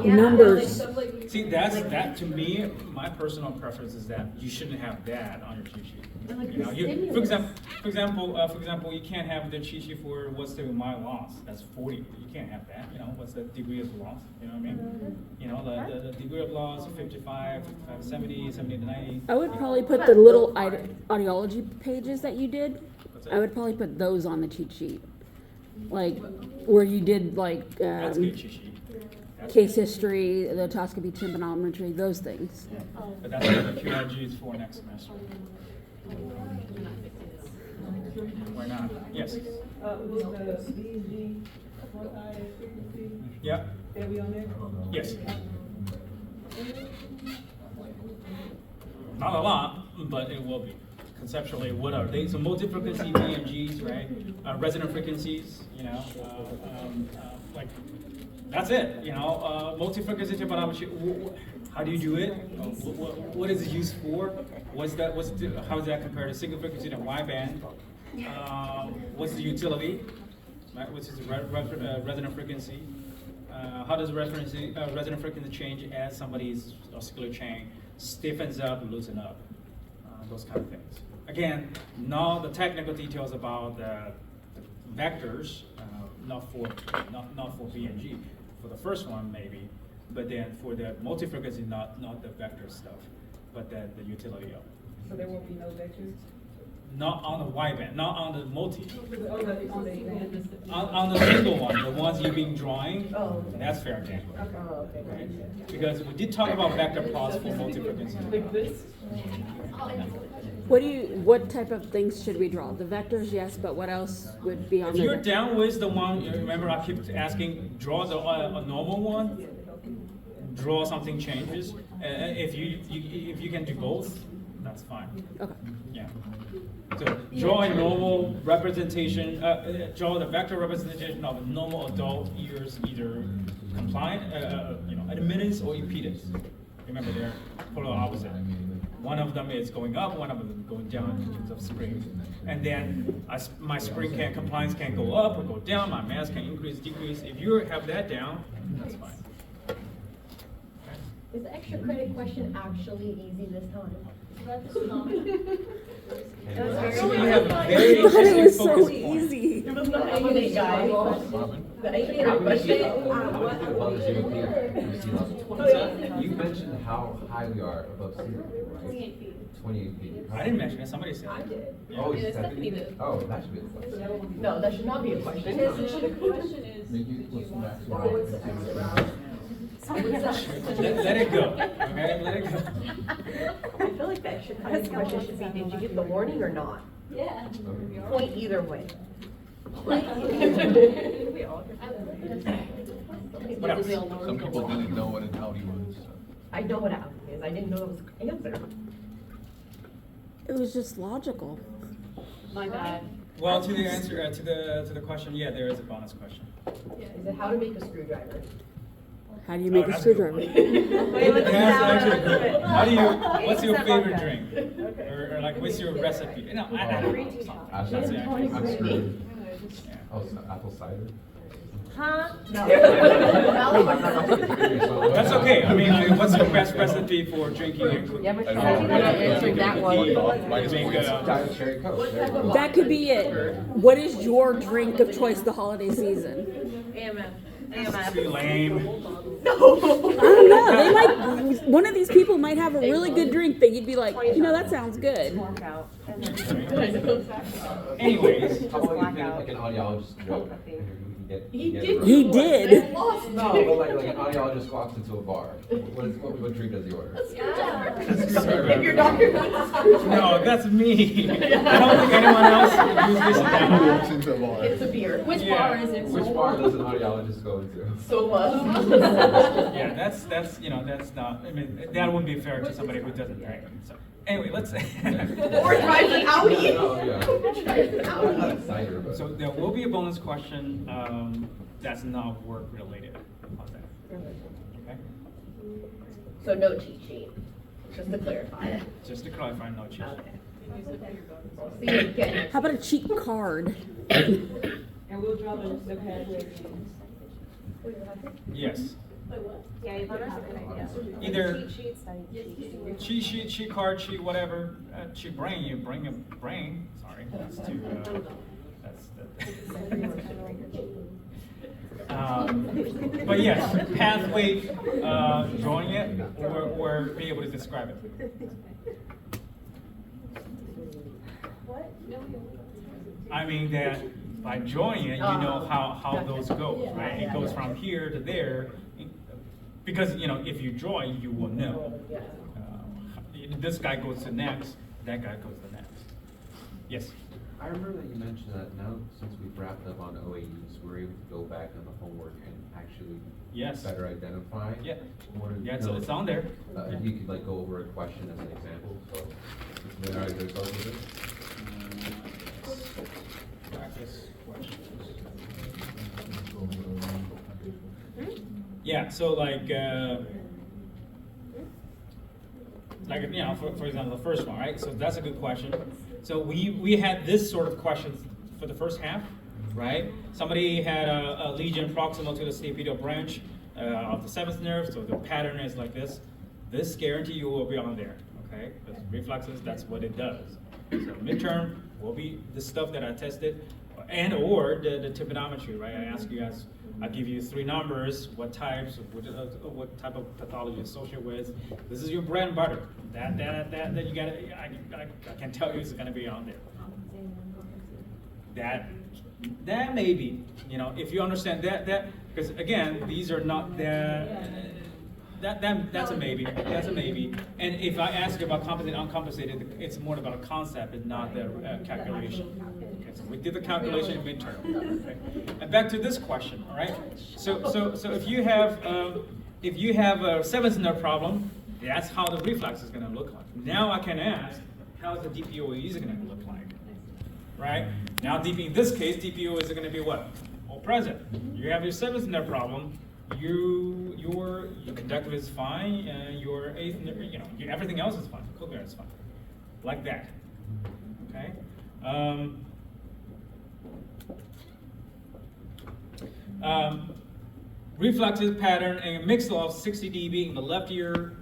Yeah, Numbers. like stuff like- See, that to me, my personal preference is that you shouldn't have that on your cheat sheet. And like You know, the for stimulus. example, you can't have the cheat sheet for what's the my loss. That's 40. You can't have that. You know, what's the degree of loss? You know what I mean? You know, the degree of loss, 55, 55 to 70, 70 to 90. I would probably put the little ideology pages that you did. What's I that? would probably put those on the cheat sheet, like where you did like That's a good cheat sheet. That's case good. history, the Tosca trigonometry, those things. Yeah. But that's what the QRGs for next semester. Why not? Yes. With the BG, one-eye frequency, Yeah. they'll be on there? Yes. Not a lot, but it will be. Conceptually, what are they? So multi-frequency BMGs, right? Resonant frequencies, you know, like, that's it, you know, multi-frequency trigonometry. How do you do it? What is it used for? How does that compare to single frequency and wideband? What's the utility? Right, which is the resonant frequency. How does resonant frequency change as somebody's oscillatory chain stiffens up and loosens up? Those kind of things. Again, not the technical details about the vectors, not for BMG. For the first one, maybe, but then for the multi-frequency, not the vector stuff, but the utility of it. So there won't be no vectors? Not on the wideband, not on the multi. On the band? On the single one, the ones you've been drawing, Oh. that's fair game. Oh, okay. Right? Because we did talk about vector plots for multi-frequency. Like this? What type of things should we draw? The vectors, yes, but what else would be on If you're there? down with the one, you remember I keep asking, draw a normal one, draw something changes. If you can do both, that's fine. Okay. Yeah. So draw a normal representation, draw the vector representation of a normal adult ears, either compliant, admittance or impedance. Remember they're polar opposite. One of them is going up, one of them is going down in terms of spring. And then my spring compliance can go up or go down, my mass can increase, decrease. If you have that down, that's fine. Is the extra credit question actually easy this time? So we have a very I thought it interesting was so focus point. easy. It was not easy, guys. The 8 question, You mentioned how high we are above sea level, right? 28 feet. 28 feet. I didn't mention it, somebody said I it. did. Oh, Yeah, it's Stephanie Stephanie? did. Oh, that should be the question. No, that should not be a question. The question is. Make it what's the maximum? Or what's the exit route? Let it go, okay, let it go. I feel like that should, this question should be, did you get the warning or not? Yeah. Point either way. What else? Some people didn't know what an Audi was. So. I know what out is, I didn't know it was an answer. It was just logical. My bad. Well, to the answer, to the question, yeah, there is a bonus question. Is it how to make a screwdriver? How do you make a that's a good screwdriver? Wait, let's That's have actually it. good. How do you, what's your Step on favorite that. drink? Or like, what's your recipe? No, I don't know. I'm That's it. screwed. Yeah. Oh, apple cider? Huh? No. That's okay, I mean, what's your best recipe for drinking and cooking? Yeah, but I she's don't know. answering that one. Make Diet cherry coke. There you go. That could be it. What is your drink of choice the holiday season? Too lame. I don't know. They might. One of these people might have a really good drink that you'd be like, that sounds good. Workout. Anyways, How about you think like an audiologist joke? He get did. it He right. did. No, but like an audiologist walks into a bar. What drink does he order? If your doctor needs no, that's me. I don't think anyone else would use this now. It's a beer. Which Yeah. bar is it? Which bar does an audiologist go into? Sova. Yeah, that's, that's not, I mean, that wouldn't be fair to somebody who doesn't drink, so. Anyway, let's. Or drives an Audi. Oh, yeah. Drives an I'm not Audi. a cider, but. So there will be a bonus question, that's not work related. How's that? Okay? So no cheat sheet, just to clarify. Just to clarify, no cheat. Okay. See you again. How about a cheat card? And we'll draw the pathway. Yes. Yeah, you better have it, yeah. Either Cheat sheet, study cheat sheet. cheat sheet, cheat card, cheat whatever, cheat brain, you bring a brain, sorry, that's too, but yes, pathway, drawing it, or being able to describe it. I mean that by drawing it, you know how those go, right? It goes from here to there, because, you know, if you draw it, you will know. This guy goes to next, that guy goes to next. Yes? I remember that you mentioned that now, since we've wrapped up on OAEs, we're able to go back on the homework and actually Yes. better identify. Yeah. Or, Yeah, you know, it's on there. You could like go over a question as an example, so. Then I go start with it. Practice questions. Yeah, so like, you know, for example, the first one, right? So that's a good question. So we had this sort of questions for the first half, right? Somebody had a lesion proximal to the stapedial branch of the seventh nerve, so the pattern is like this. This guarantee you will be on there, okay? Because reflexes, that's what it does. So midterm will be the stuff that I tested, and or the tympanometry, right? I ask you guys, I give you 3 numbers, what types, what type of pathology associated with. This is your bread and butter. That you gotta, I can tell you it's gonna be on there. That may be, you know, if you understand that, because again, these are not that's a maybe, that's a maybe. And if I ask you about compensated, uncompensated, it's more about a concept and not the calculation. Okay, so we did the calculation in midterm. Okay? And back to this question, all right? So if you have a seventh nerve problem, that's how the reflex is going to look like. Now I can ask, how's the DPOE is going to look like, right? Now in this case, DPO is going to be what? All present. You have your seventh nerve problem. Your conductive is fine, your eighth, you know, everything else is fine. Cochlear is fine, like that. Okay. Reflexive pattern and mixed loss of 60 dB in the left ear,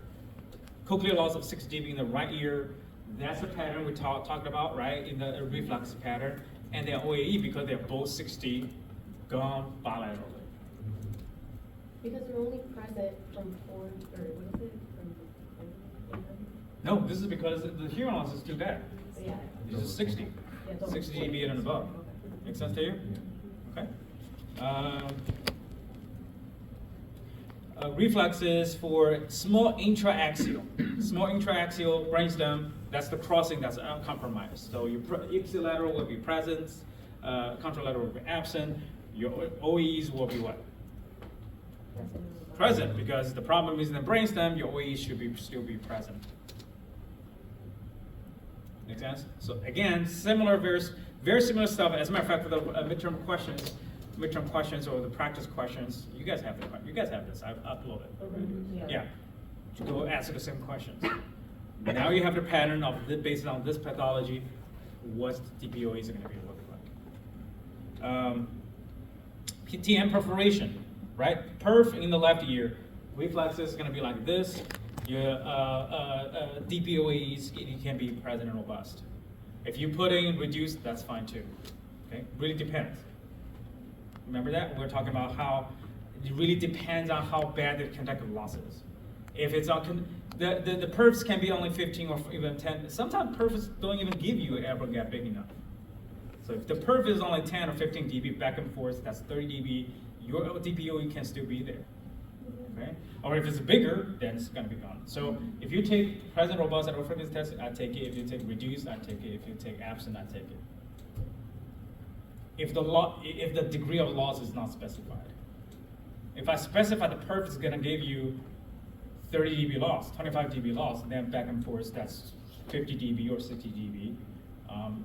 cochlear loss of 60 dB in the right ear. That's the pattern we talked about, right? In the reflex pattern, and the OAE because they're both 60, gone bilaterally. Because they're only present from 4, or what is it, from? No, this is because the hearing loss is too bad. Yeah. This is 60, 60 dB and above. Make sense to you? Okay. Reflexes for small intraaxial. Small intraaxial brainstem, that's the crossing that's uncompromised. So your ipsilateral will be present, contralateral will be absent. Your OEs will be what? Present, because the problem is in the brainstem, your OEs should still be present. Make sense? So again, very similar stuff. As a matter of fact, for the midterm questions or the practice questions, you guys have this. I've uploaded. Yeah. To go answer the same questions. Now you have the pattern of based on this pathology, what the DPOE is going to be looking like. TM perforation, right? Perf in the left ear. Reflexes is going to be like this. Your DPOEs can be present and robust. If you put in reduced, that's fine too. Okay, really depends. Remember that? We're talking about how it really depends on how bad the conductive loss is. If it's on, the perfs can be only 15 or even 10. Sometimes perfs don't even give you an error gap big enough. So if the perf is only 10 or 15 dB back and forth, that's 30 dB, your DPOE can still be there. Okay? Or if it's bigger, then it's gonna be gone. So if you take present, robust, and low frequency test, I take it. If you take reduced, I take it. If you take absent, I take it. If the degree of loss is not specified. If I specify the perf is gonna give you 30 dB loss, 25 dB loss, and then back and forth, that's 50 dB or 60 dB,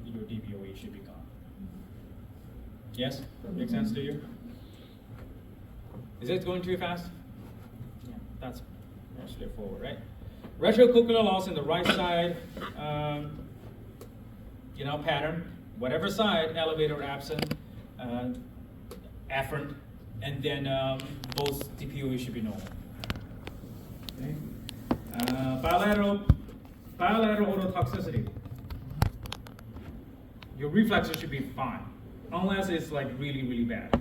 your DPOE should be gone. Yes? Make sense to you? Is it going too fast? Yeah, that's more straightforward, right? Retrocochlear loss in the right side, pattern. Whatever side, elevator absent, afferent, and then both DPOE should be normal. Okay. Bilateral ototoxicity. Your reflexes should be fine, unless it's like really, really bad.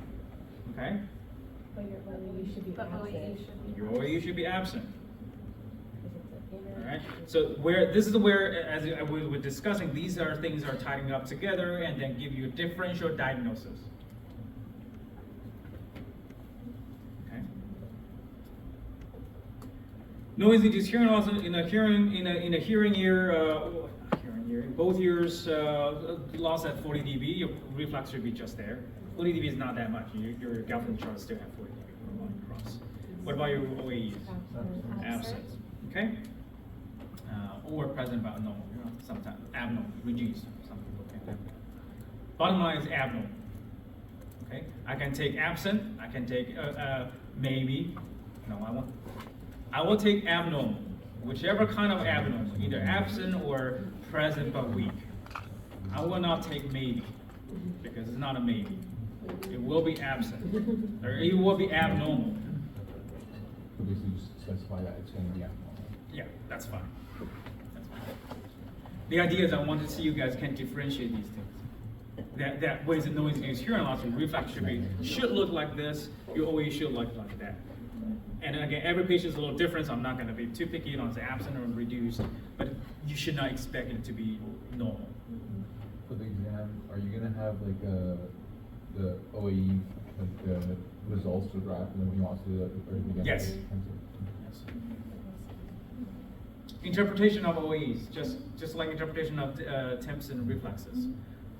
Okay? But your OAE should be absent. Your OAE should be absent. Because it's an inner- All right. So this is where, as we were discussing, these are things are tying up together and then give you a differential diagnosis. Okay. Noise-induced hearing loss in a hearing ear, in both ears, loss at 40 dB. Your reflex should be just there. 40 dB is not that much. Your Galvin chart still have 40 dB going across. What about your OAEs? Absent. Okay. Or present but abnormal. Sometimes abnormal, reduced. Some people can have that. Bottom line is abnormal. Okay. I can take absent. I can take maybe. No, I will take abnormal. Whichever kind of abnormal, either absent or present but weak. I will not take maybe, because it's not a maybe. It will be absent, or it will be abnormal. So basically just specify that it's gonna be abnormal. Yeah, that's fine. That's fine. The idea is I want to see you guys can differentiate these things. That ways of noise against hearing loss, your reflex should look like this, your OAE should look like that. And again, every patient is a little different, so I'm not going to be too picky on the absent or reduced, but you should not expect it to be normal. For the exam, are you gonna have like the OAE, like the results to graph, and then when you want to do that, or you Yes. Yes. Interpretation of OAEs, just like interpretation of temps and reflexes.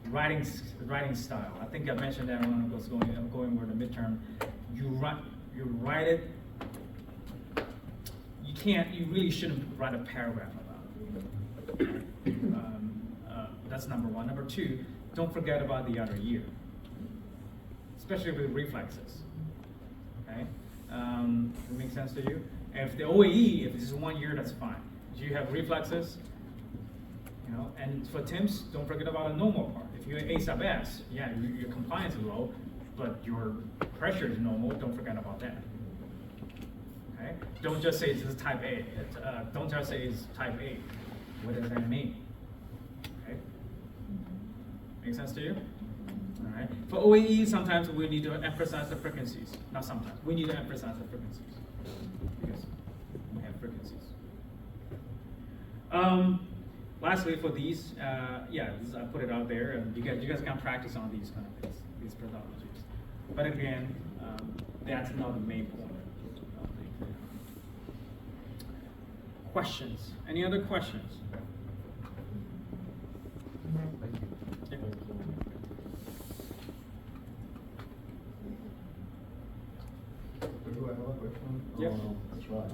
Writing style. I think I mentioned that when I was going over the midterm. You write it. You really shouldn't write a paragraph about it. That's number one. Number two, don't forget about the other year, especially with reflexes. Okay, does it make sense to you? If the OAE, if this is 1 year, that's fine. Do you have reflexes? And for temps, don't forget about a normal part. If you're A sub S, yeah, your compliance is low, but your pressure is normal. Don't forget about that. Okay? Don't just say it's type A. Don't just say it's type A. What does that mean? Okay? Make sense to you? All right. For OAE, sometimes we need to emphasize the frequencies. Not sometimes. We need to emphasize the frequencies because we have frequencies. Lastly, for these, I put it out there, and you guys can practice on these kind of things, these pathologies. But again, that's not the main point. Questions? Any other questions? Thank you. Yeah. Do I have a question? Yep. That's right.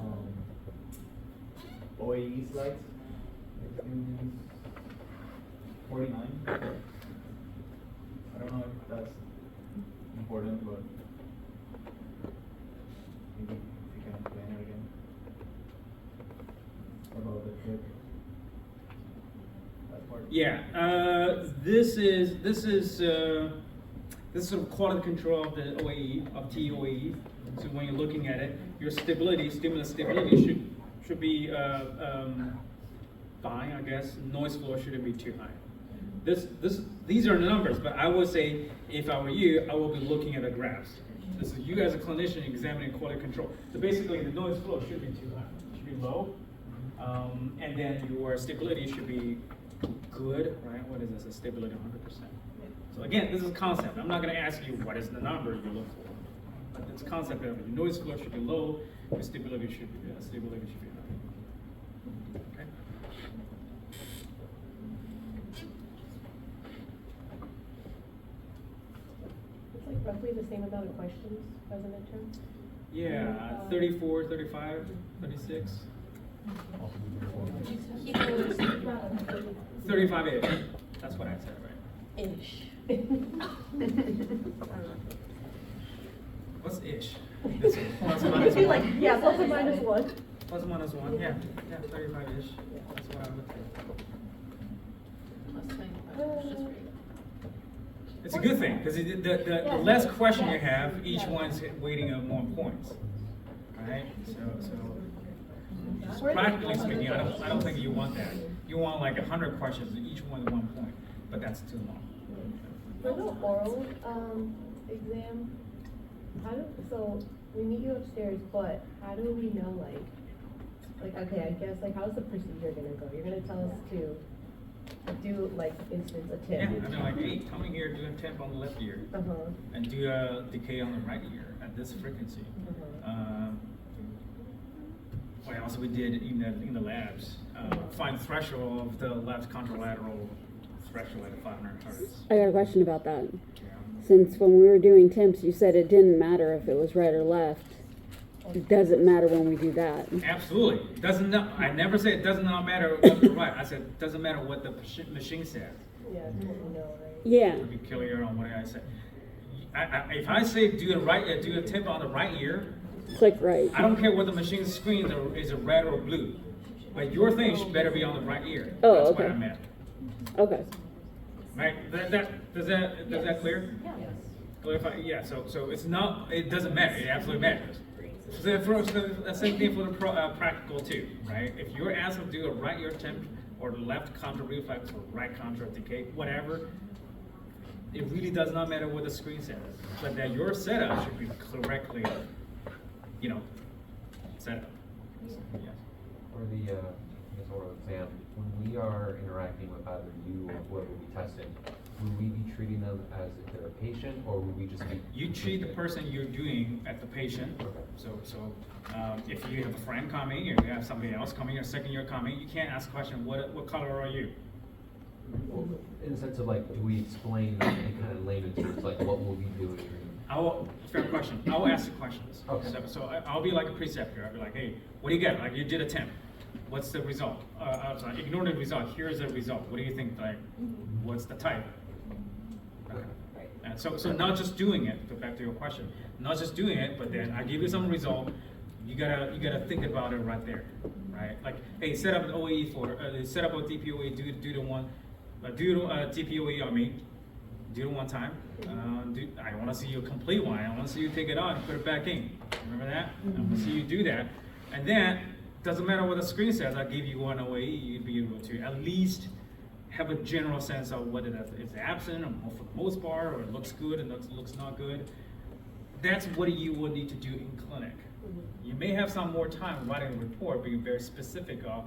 OAE slides. 49. I don't know if that's important, but maybe if you can explain it again. About the tip. That part. Yeah, this is sort of quality control of the OAE, of TOAE. So when you're looking at it, your stimulus stability should be fine, I guess. Noise floor shouldn't be too high. These are numbers, but I would say if I were you, I will be looking at the graphs. This is you as a clinician examining quality control. So basically, the noise floor should be too high. It should be low. And then your stability should be good, right? What is this, a stability 100%? So again, this is a concept. I'm not gonna ask you what is the number you look for. But it's a concept of your noise floor should be low, your stability should be high. Okay? It's like roughly the same amount of questions as a midterm. Yeah, 34, 35, 36. 35-ish. That's what I said, right? Ish. What's ish? This one. Plus or minus It'd be one. like, yeah, plus or minus one. Plus or minus one, yeah, 35-ish. That's what I would think. It's a good thing, because the less question you have, each one's weighting up more points. Right? So just practically speaking, I don't think you want that. You want like 100 questions, each one 1 point, but that's too long. For the oral exam, so we meet you upstairs, but how do we know like okay, I guess like how's the procedure gonna go? You're gonna tell us to do like instance a Yeah, tip. I mean like, hey, come in here, do a temp on the left ear, and do a decay on the right ear at this frequency. What else we did in the labs? Find threshold of the left contralateral threshold at 500 hertz. I got a question about that. Yeah. Since when we were doing temps, you said it didn't matter if it was right or left. It doesn't matter when we do that. Absolutely. I never said it does not matter left or right. I said it doesn't matter what the machine says. Yeah, it's what we know, right? Yeah. It would be clear on what I said. If I say do a tip on the right ear, Click right. I don't care what the machine screens is a red or blue, but your thing should better be on the right ear. Oh, That's okay. what I meant. Okay. Right? Does that clear? Yes. Clarify? Yeah. So it's not. It doesn't matter. It absolutely matters. So the same thing for the practical too, right? If you're asked to do a right ear temp or left contra reflex or right contra decay, whatever, it really does not matter what the screen says, but that your setup should be correctly, set up. Yes. For the, I guess oral exam, when we are interacting with either you or whoever we testing, will we be treating them as if they're a patient, or will we just be? You treat the person you're doing as the patient. Okay. So if you have a friend coming, or you have somebody else coming, or second year coming, you can't ask a question, what color are you? Well, in the sense of like, do we explain in kind of layman's terms, like what we'll be doing? Fair question. I will ask the questions. Okay. So I'll be like a preceptor. I'll be like, hey, what do you get? Like you did a temp. What's the result? Sorry, ignore the result. Here's the result. What do you think? Like, what's the type? And so not just doing it. Go back to your question. Not just doing it, but then I give you some result. You gotta think about it right there, right? Like, hey, set up an OAE set up a DPOE. Do the one, DPOE on me. Do it one time. I want to see you complete one. I want to see you take it out and put it back in. Remember that? I want to see you do that. And then, doesn't matter what the screen says, I'll give you one OAE, you'd be able to at least have a general sense of whether it's absent or for the most part, or it looks good and looks not good. That's what you would need to do in clinic. You may have some more time writing a report, being very specific of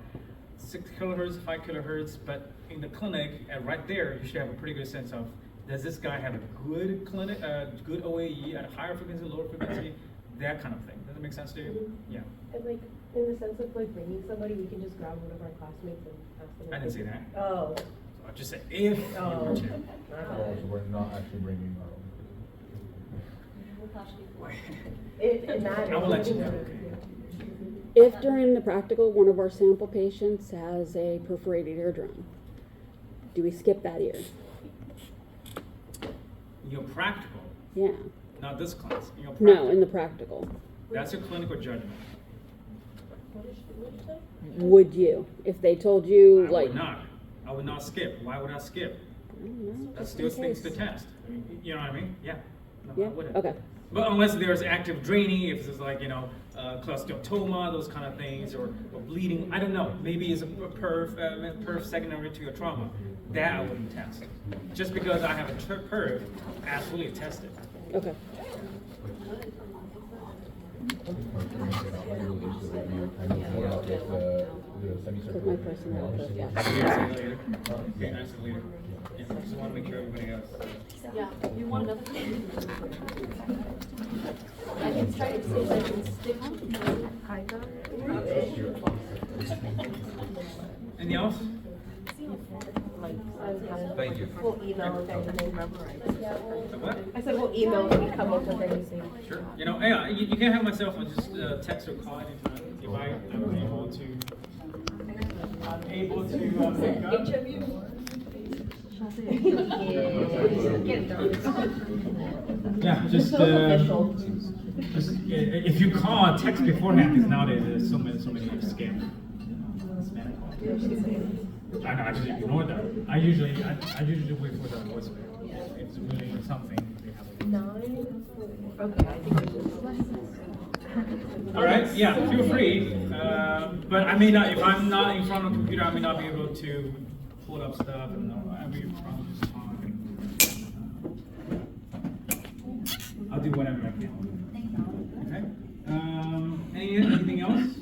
6 kilohertz, 5 kilohertz, but in the clinic, right there, you should have a pretty good sense of, does this guy have a good good OAE at a higher frequency, lower frequency, that kind of thing. Does that make sense to you? Yeah. And like, in the sense of like bringing somebody, we can just grab one of our classmates and ask them. I didn't say that. Oh. So I just said if you were to. Oh, so we're not actually bringing our own. It matters. I will let you know. If during the practical, one of our sample patients has a perforated eardrum, do we skip that ear? Your practical, Yeah. not this class. Your practical. No, in the practical. That's your clinical judgment. What did you say? Would you? If they told you, I like. would not. I would not skip. Why would I skip? I don't know, That's just in still things to case. test. You know what I mean? Yeah. No, I Yeah, wouldn't. okay. But unless there's active draining, if it's like, cholesteatoma, those kind of things, or bleeding, I don't know. Maybe it's a perf secondary to a trauma. That I wouldn't test. Just because I have a perf, absolutely test it. Okay. With my personnel clerk, yeah. Okay, nice and later. Yeah, just wanna make sure everybody else. Yeah, you want to. I can try to see if I can stick Anything else? Thank you. We'll email if anything. The what? I said we'll email if we come up with anything. Sure. You know, yeah, you can have myself on just text or call anytime if I'm able to. Pick up. Yeah, just if you call and text beforehand, because nowadays there's so many scam calls. I know, I just ignore them. I usually wait for the voicemail. If it's really something, they have a. Okay, I think we All right, yeah, feel free. But I may not, if I'm not in front of the computer, I may not be able to pull up stuff, and I'll be probably just talk. I'll do whatever I can. Okay. Anything else?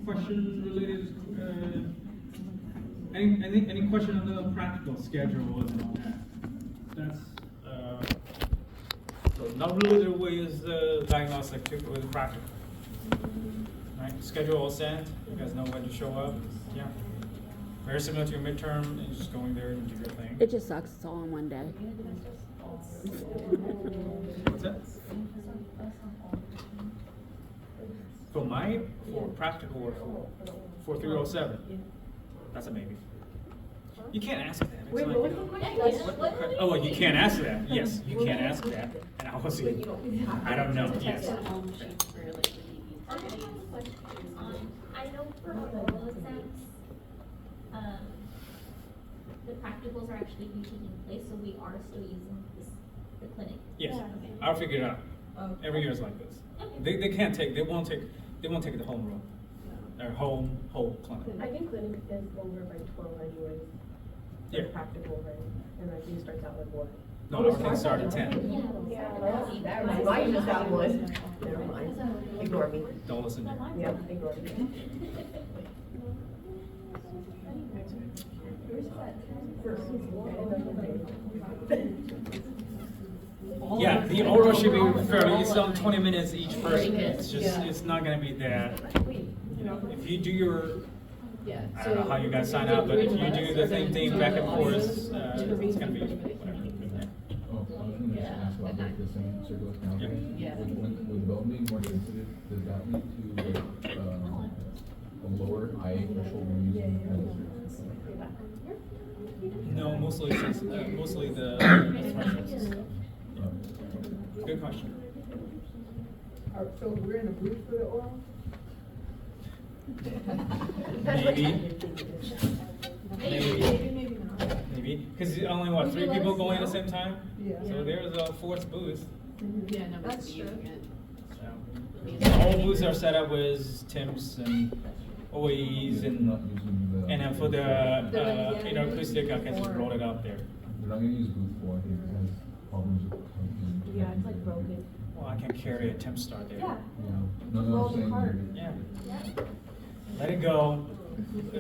Questions related? Any question on the practical schedule and all that? That's so not really the way is the diagnostic too, with the practical. Right, schedule all set. You guys know when to show up. Yeah. Very similar to your midterm, and just going there and do your thing. It just sucks. It's all in one day. What's that? For practical or for 307? That's a maybe. You can't ask that. It's like, oh, well, you can't ask that. Yes, you can't ask that. And I was, I don't know. Yes. I know for oral exams, the practicals are actually taking place, so we are still using the clinic. Yes. Okay. I'll figure it out. Every year is like this. They won't take the home room. Their whole clinic. I think clinic is over by 12 anyways. Yeah. Practical, right? And I think it starts out with what? No, everything started at 10. Never mind. Mine just got one. Never mind. Ignore me. Don't listen to me. Yep, ignore me. Yeah, the oral should be fairly, it's on 20 minutes each person. It's just, it's not gonna be that, you know, if you do your, I don't know how you guys sign up, but if you do the same thing back and forth, it's gonna be whatever. Oh, I was gonna just ask about like the same circular count. Yeah. With bone being more sensitive, does that lead to a lower IA threshold when using No, mostly the thresholds and stuff. Good question. So we're in a group for the oral? Maybe, because only what, 3 people going at the same time? Yeah. So there's a 4th booth. Yeah, no, that's true. So, all booths are set up with TIMS and OAEs and then for the inner acoustic, I can just roll it up there. We're not gonna use booth 4, I think it has problems with. Yeah, it's like broken. Well, I can carry a TIM star there. Yeah. No, I'm saying. Yeah. Let it go.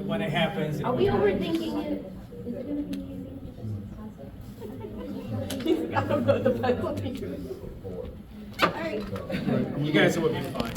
When it happens. Are we overthinking it? Is it gonna be easy? I don't know, depends on you. You guys will be fine.